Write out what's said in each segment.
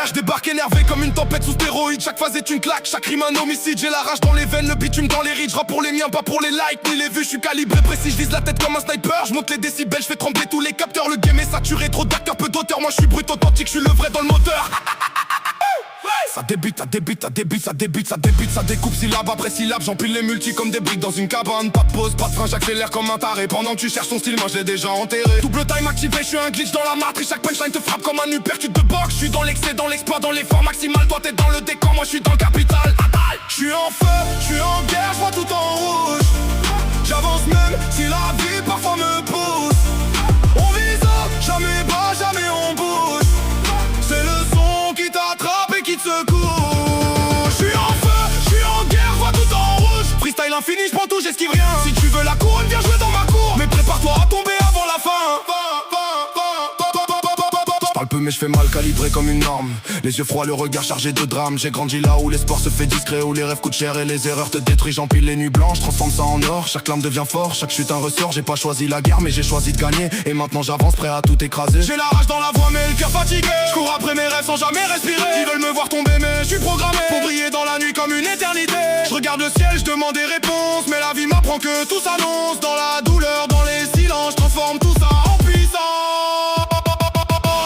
Je débarque énervé comme une tempête sous stéroïdes. Chaque phase est une claque, chaque rime un homicide. J'ai la rage dans les veines, le bitume dans les rides. Je rappe pour les miens, pas pour les likes ni les vues. Je suis calibré précis, je vise la tête comme un sniper. Je monte les décibels, je fais trembler tous les capteurs. Le game est saturé, trop d'acteurs, peu d'auteurs. Moi je suis brut authentique, je suis le vrai dans le moteur. Ça débute, ça débute, ça débute, ça débute, ça débute, ça découpe syllabe après syllabe. J'empile les multis comme des briques dans une cabane. Pas de pause, pas de frein, j'accélère comme un taré. Pendant que tu cherches ton style, moi je l'ai déjà enterré. Double time activé, je suis un glitch dans la matrice. Chaque punchline te frappe comme un uppercut de boxe. Je suis dans l'excès, dans l'exploit, dans l'effort maximal. Toi t'es dans le décor, moi je suis dans le capital. Je suis en feu, je suis en guerre, je vois tout en rouge. J'avance même si la vie parfois me pousse. On vise haut, jamais bas, jamais on bouge. C'est le son qui t'attrape et qui te secoue. Je suis en feu, je suis en guerre, vois tout en rouge. Freestyle infini, je prends tout, j'esquive rien. Si tu veux la couronne, viens jouer dans ma cour. Mais prépare-toi à tomber avant la fin. J'parle peu mais je fais mal, calibré comme une arme. Les yeux froids, le regard chargé de drame. J'ai grandi là où l'espoir se fait discret, où les rêves coûtent cher et les erreurs te détruisent. J'empile les nuits blanches, transforme ça en or. Chaque lame devient fort, chaque chute un ressort. J'ai pas choisi la guerre mais j'ai choisi de gagner. Et maintenant j'avance prêt à tout écraser. J'ai la rage dans la voix mais le cœur fatigué. Je cours après mes rêves sans jamais respirer. Ils veulent me voir tomber mais je suis programmé pour briller dans la nuit comme une éternité. Je regarde le ciel, je demande des réponses. Mais la vie m'apprend que tout s'annonce. Dans la douleur, dans les silences, je transforme tout ça en puissance.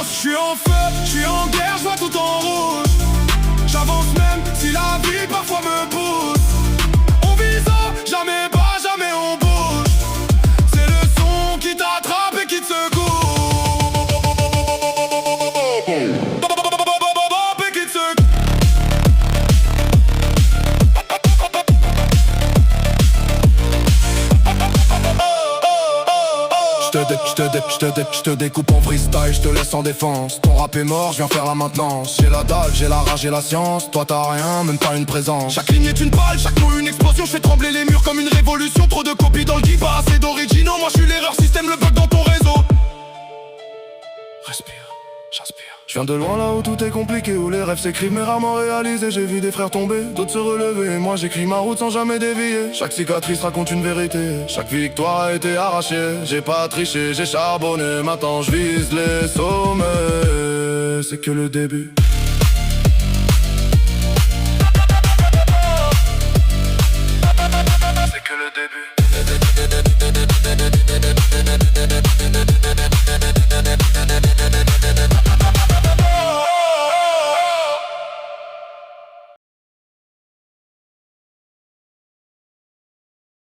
Je suis en feu, je suis en guerre, je vois tout en rouge. J'avance même si la vie parfois me pousse. On vise haut, jamais bas, jamais on bouge. C'est le son qui t'attrape et qui te secoue. Et qui te secoue. Je te découpe en freestyle, je te laisse en défense. Ton rap est mort, je viens faire la maintenance. J'ai la dalle, j'ai la rage et la science. Toi t'as rien, même pas une présence. Chaque ligne est une balle, chaque mot une explosion. Je fais trembler les murs comme une révolution. Trop de copies dans le guide, pas assez d'originaux. Moi je suis l'erreur système, le bug dans ton réseau. Respire, j'inspire. Je viens de loin là où tout est compliqué, où les rêves s'écrivent mais rarement réalisés. J'ai vu des frères tomber, d'autres se relever, et moi j'écris ma route sans jamais dévier. Chaque cicatrice raconte une vérité, chaque victoire a été arrachée. J'ai pas triché, j'ai charbonné, maintenant je vise les sommets. C'est que le début.